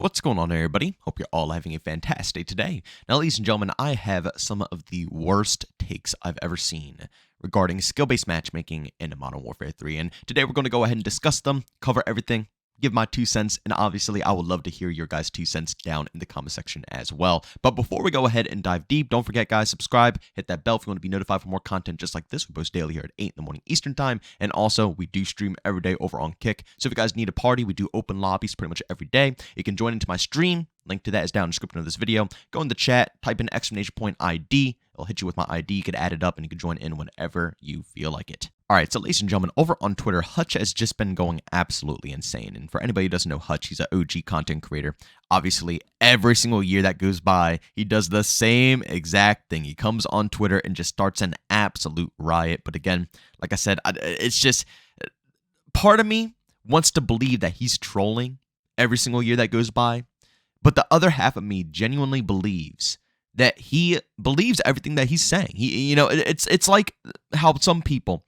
What's going on, everybody? Hope you're all having a fantastic day today. Now, ladies and gentlemen, I have some of the worst takes I've ever seen regarding skill-based matchmaking in Modern Warfare 3, and today we're going to go ahead and discuss them, cover everything, give my 2 cents, and obviously I would love to hear your guys' 2 cents down in the comment section as well. But before we go ahead and dive deep, don't forget, guys, subscribe, hit that bell if you want to be notified for more content just like this. We post daily here at 8 in the morning Eastern time, and also we do stream every day over on Kick. So if you guys need a party, we do open lobbies pretty much every day. You can join into my stream. Link to that is down in the description of this video. Go in the chat, type in exclamation point ID. It'll hit you with my ID. You could add it up and you can join in whenever you feel like it. All right, so ladies and gentlemen, over on Twitter, Hutch has just been going absolutely insane. And for anybody who doesn't know Hutch, he's an OG content creator. Obviously, every single year that goes by, he does the same exact thing. He comes on Twitter and just starts an absolute riot. But again, like I said, it's just part of me wants to believe that he's trolling every single year that goes by. But the other half of me genuinely believes that he believes everything that he's saying. It's like how some people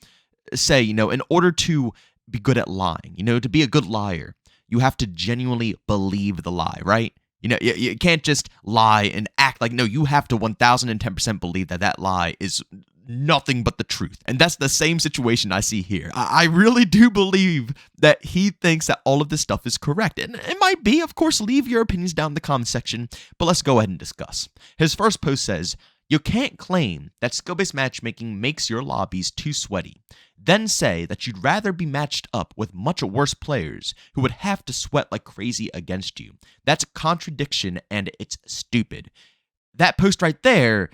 say, in order to be good at lying, to be a good liar, you have to genuinely believe the lie, right? You can't just lie and act like, no, you have to 1010% believe that lie is nothing but the truth. And that's the same situation I see here. I really do believe that he thinks that all of this stuff is correct. And it might be, of course, leave your opinions down in the comment section, but let's go ahead and discuss. His first post says, "You can't claim that skill-based matchmaking makes your lobbies too sweaty, then say that you'd rather be matched up with much worse players who would have to sweat like crazy against you. That's a contradiction and it's stupid." That post right there,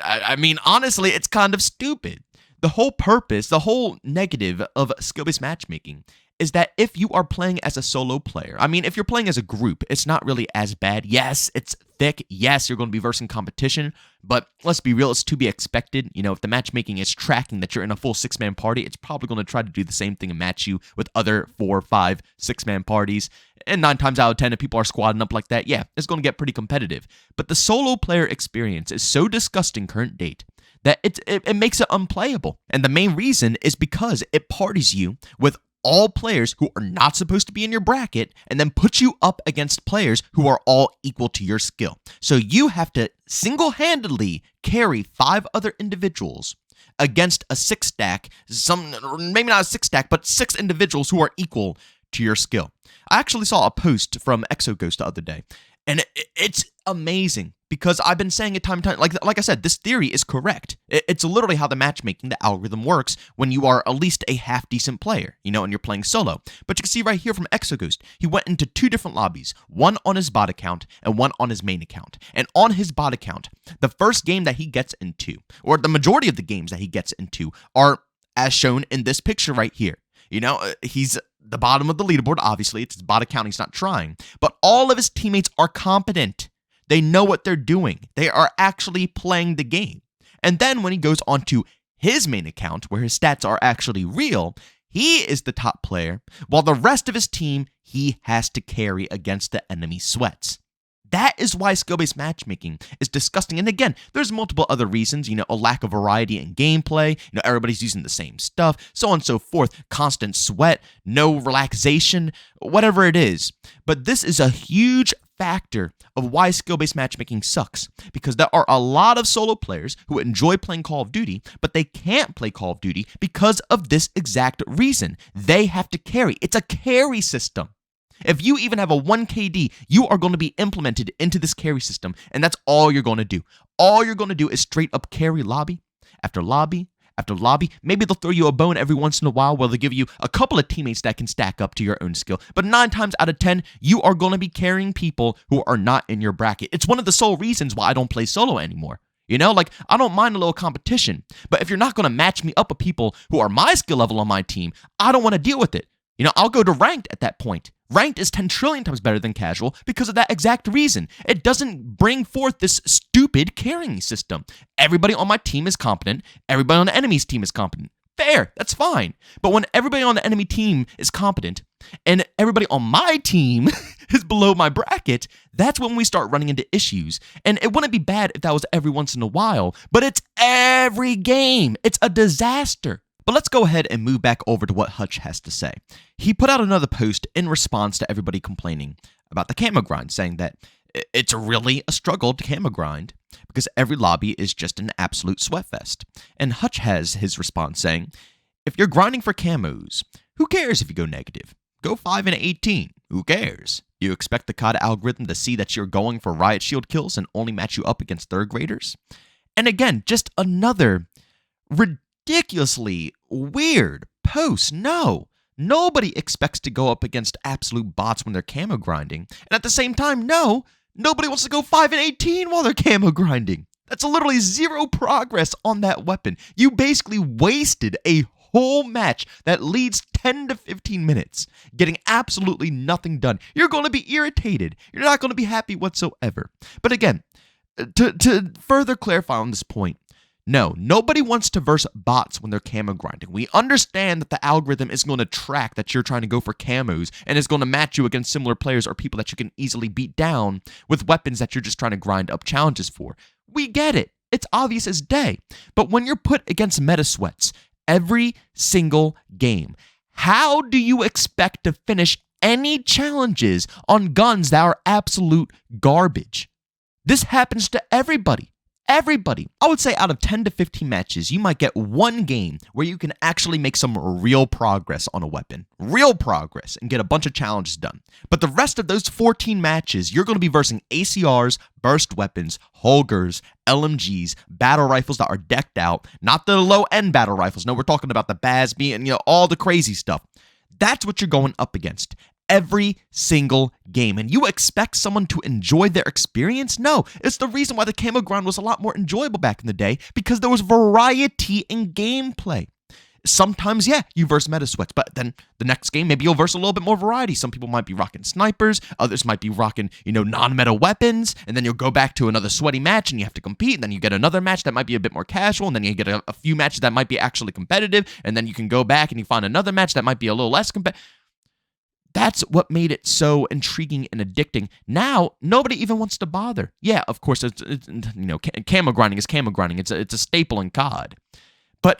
I mean, honestly, it's kind of stupid. The whole purpose, the whole negative of skill-based matchmaking is that if you are playing as a solo player, I mean, if you're playing as a group, it's not really as bad. Yes, it's thick. Yes, you're going to be versing competition, but let's be real, it's to be expected. If the matchmaking is tracking that you're in a full 6-man party, it's probably going to try to do the same thing and match you with other 4, 5, 6-man parties. And 9 times out of 10, if people are squadding up like that, yeah, it's going to get pretty competitive. But the solo player experience is so disgusting current date that it makes it unplayable. And the main reason is because it parties you with all players who are not supposed to be in your bracket and then put you up against players who are all equal to your skill. So you have to single-handedly carry 5 other individuals against a 6-stack, maybe not a 6-stack, but 6 individuals who are equal to your skill. I actually saw a post from ExoGhost the other day, and it's amazing because I've been saying it time and time. Like I said, this theory is correct. It's literally how the matchmaking, the algorithm works when you are at least a half-decent player, and you're playing solo. But you can see right here from ExoGhost, he went into 2 different lobbies, one on his bot account and one on his main account. And on his bot account, the first game that he gets into, or the majority of the games that he gets into, are as shown in this picture right here. He's the bottom of the leaderboard. Obviously, it's his bot account. He's not trying. But all of his teammates are competent. They know what they're doing. They are actually playing the game. And then when he goes onto his main account, where his stats are actually real, he is the top player, while the rest of his team, he has to carry against the enemy sweats. That is why skill-based matchmaking is disgusting. And again, there's multiple other reasons, a lack of variety in gameplay, everybody's using the same stuff, so on and so forth, constant sweat, no relaxation, whatever it is. But this is a huge factor of why skill-based matchmaking sucks, because there are a lot of solo players who enjoy playing Call of Duty, but they can't play Call of Duty because of this exact reason. They have to carry. It's a carry system. If you even have a 1 KD, you are going to be implemented into this carry system, and that's all you're going to do. All you're going to do is straight up carry lobby after lobby after lobby. Maybe they'll throw you a bone every once in a while where they'll give you a couple of teammates that can stack up to your own skill. But 9 times out of 10, you are going to be carrying people who are not in your bracket. It's one of the sole reasons why I don't play solo anymore. I don't mind a little competition, but if you're not going to match me up with people who are my skill level on my team, I don't want to deal with it. I'll go to ranked at that point. Ranked is 10 trillion times better than casual because of that exact reason. It doesn't bring forth this stupid carrying system. Everybody on my team is competent. Everybody on the enemy's team is competent. Fair, that's fine. But when everybody on the enemy team is competent and everybody on my team is below my bracket, that's when we start running into issues. And it wouldn't be bad if that was every once in a while, but it's every game. It's a disaster. But let's go ahead and move back over to what Hutch has to say. He put out another post in response to everybody complaining about the camo grind, saying that it's really a struggle to camo grind because every lobby is just an absolute sweatfest. And Hutch has his response saying, if you're grinding for camos, who cares if you go negative? Go 5 and 18. Who cares? You expect the COD algorithm to see that you're going for riot shield kills and only match you up against third graders? And again, just another ridiculously weird post. No, nobody expects to go up against absolute bots when they're camo grinding. And at the same time, no, nobody wants to go 5 and 18 while they're camo grinding. That's literally zero progress on that weapon. You basically wasted a whole match that leads 10 to 15 minutes, getting absolutely nothing done. You're going to be irritated. You're not going to be happy whatsoever. But again, to further clarify on this point, no, nobody wants to verse bots when they're camo grinding. We understand that the algorithm is going to track that you're trying to go for camos and is going to match you against similar players or people that you can easily beat down with weapons that you're just trying to grind up challenges for. We get it. It's obvious as day. But when you're put against meta sweats every single game, how do you expect to finish any challenges on guns that are absolute garbage? This happens to everybody. Everybody. I would say out of 10 to 15 matches, you might get one game where you can actually make some real progress on a weapon. Real progress and get a bunch of challenges done. But the rest of those 14 matches, you're going to be versing ACRs, burst weapons, Holgers, LMGs, battle rifles that are decked out. Not the low-end battle rifles. No, we're talking about the BASB and all the crazy stuff. That's what you're going up against every single game. And you expect someone to enjoy their experience? No, it's the reason why the camo grind was a lot more enjoyable back in the day, because there was variety in gameplay. Sometimes, yeah, you verse meta sweats, but then the next game, maybe you'll verse a little bit more variety. Some people might be rocking snipers, others might be rocking, non-meta weapons, and then you'll go back to another sweaty match and you have to compete, and then you get another match that might be a bit more casual, and then you get a few matches that might be actually competitive, and then you can go back and you find another match that might be a little less competitive. That's what made it so intriguing and addicting. Now, nobody even wants to bother. Yeah, of course, camo grinding is camo grinding. It's a staple in COD. But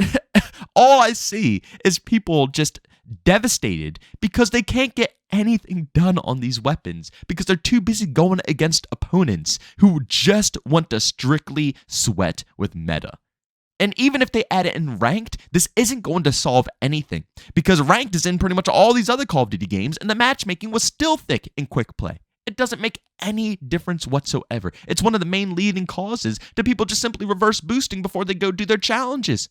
all I see is people just devastated because they can't get anything done on these weapons because they're too busy going against opponents who just want to strictly sweat with meta. And even if they add it in ranked, this isn't going to solve anything because ranked is in pretty much all these other Call of Duty games, and the matchmaking was still thick in quick play. It doesn't make any difference whatsoever. It's one of the main leading causes to people just simply reverse boosting before they go do their challenges.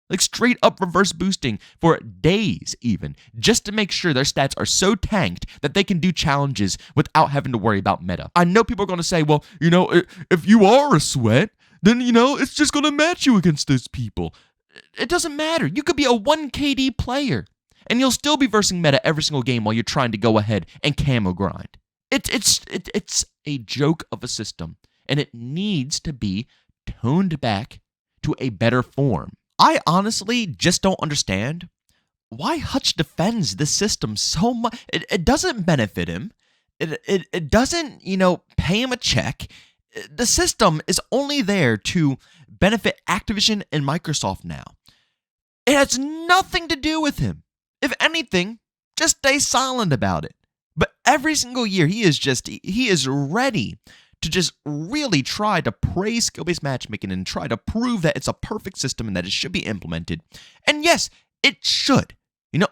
Like straight up reverse boosting for days even, just to make sure their stats are so tanked that they can do challenges without having to worry about meta. I know people are going to say, well, if you are a sweat, then, it's just going to match you against those people. It doesn't matter. You could be a 1 KD player, and you'll still be versing meta every single game while you're trying to go ahead and camo grind. It's a joke of a system, and it needs to be toned back to a better form. I honestly just don't understand why Hutch defends this system so much. It doesn't benefit him. It doesn't, pay him a check. The system is only there to benefit Activision and Microsoft now. It has nothing to do with him. If anything, just stay silent about it. But every single year, he is ready to just really try to praise skill-based matchmaking and try to prove that it's a perfect system and that it should be implemented. And yes, it should.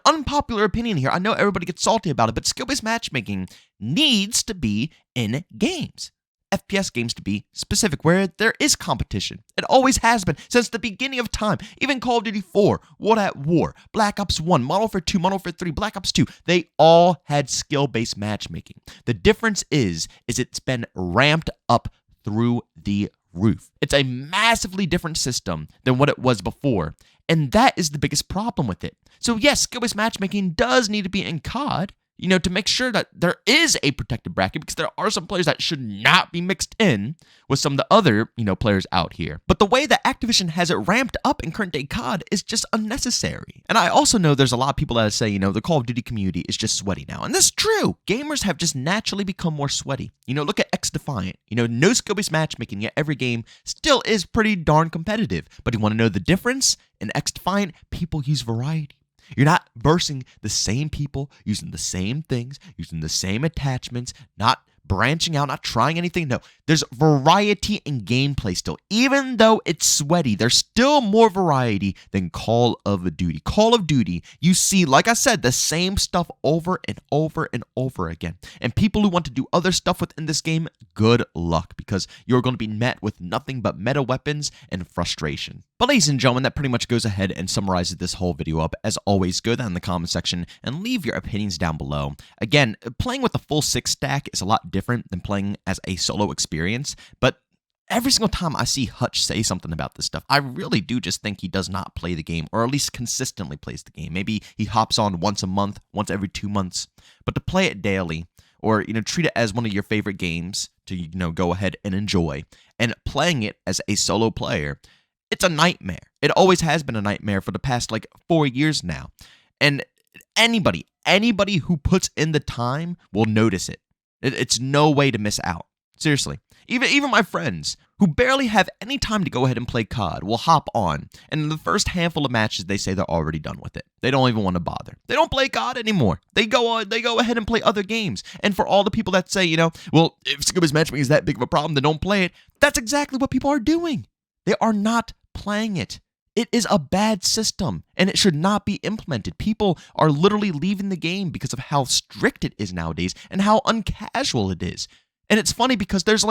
Unpopular opinion here. I know everybody gets salty about it, but skill-based matchmaking needs to be in games. FPS games to be specific, where there is competition. It always has been since the beginning of time. Even Call of Duty 4, World at War, Black Ops 1, Modern Warfare 2, Modern Warfare 3, Black Ops 2, they all had skill-based matchmaking. The difference is it's been ramped up through the roof. It's a massively different system than what it was before, and that is the biggest problem with it. So yes, skill-based matchmaking does need to be in COD, to make sure that there is a protected bracket, because there are some players that should not be mixed in with some of the other, players out here. But the way that Activision has it ramped up in current day COD is just unnecessary. And I also know there's a lot of people that say, the Call of Duty community is just sweaty now. And that's true. Gamers have just naturally become more sweaty. Look at X-Defiant. No skill-based matchmaking, yet every game still is pretty darn competitive. But you want to know the difference? In X-Defiant, people use variety. You're not versing the same people, using the same things, using the same attachments, not branching out, not trying anything. No, there's variety in gameplay still. Even though it's sweaty, there's still more variety than Call of Duty. Call of Duty, you see, like I said, the same stuff over and over and over again. And people who want to do other stuff within this game, good luck, because you're going to be met with nothing but meta weapons and frustration. But ladies and gentlemen, that pretty much goes ahead and summarizes this whole video up. As always, go down in the comment section and leave your opinions down below. Again, playing with the full 6 stack is a lot different than playing as a solo experience, but every single time I see Hutch say something about this stuff, I really do just think he does not play the game, or at least consistently plays the game. Maybe he hops on once a month, once every 2 months, but to play it daily, or treat it as one of your favorite games to go ahead and enjoy, and playing it as a solo player, it's a nightmare. It always has been a nightmare for the past 4 years now. And anybody who puts in the time will notice it. It's no way to miss out. Seriously. Even my friends who barely have any time to go ahead and play COD will hop on, and in the first handful of matches they say they're already done with it. They don't even want to bother. They don't play COD anymore. They go ahead and play other games. And for all the people that say, well, if skill-based matchmaking is that big of a problem, then don't play it. That's exactly what people are doing. They are not playing it. It is a bad system, and it should not be implemented. People are literally leaving the game because of how strict it is nowadays and how uncasual it is. And it's funny because there's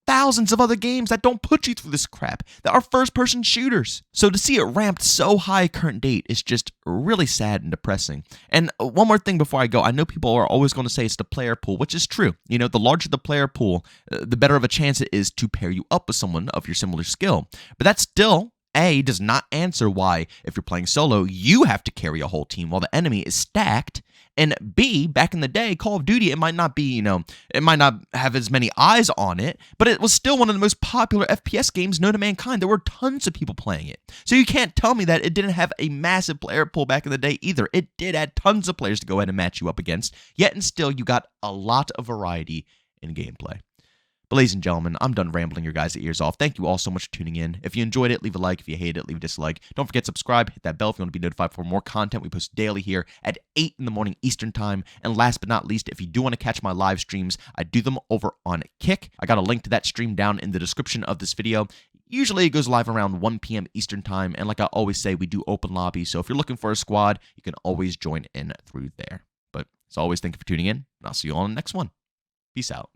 thousands of other games that don't put you through this crap, that are first-person shooters. So to see it ramped so high current date is just really sad and depressing. And one more thing before I go, I know people are always going to say it's the player pool, which is true. The larger the player pool, the better of a chance it is to pair you up with someone of your similar skill. But that's still, A, does not answer why, if you're playing solo, you have to carry a whole team while the enemy is stacked. And B, back in the day, Call of Duty, it might not be, it might not have as many eyes on it, but it was still one of the most popular FPS games known to mankind. There were tons of people playing it. So you can't tell me that it didn't have a massive player pool back in the day either. It did add tons of players to go ahead and match you up against, yet and still you got a lot of variety in gameplay. But ladies and gentlemen, I'm done rambling your guys' ears off. Thank you all so much for tuning in. If you enjoyed it, leave a like. If you hate it, leave a dislike. Don't forget to subscribe, hit that bell if you want to be notified for more content we post daily here at 8 in the morning Eastern Time. And last but not least, if you do want to catch my live streams, I do them over on Kick. I got a link to that stream down in the description of this video. Usually it goes live around 1 p.m. Eastern Time, and like I always say, we do open lobby, so if you're looking for a squad, you can always join in through there. But as always, thank you for tuning in, and I'll see you all in the next one. Peace out.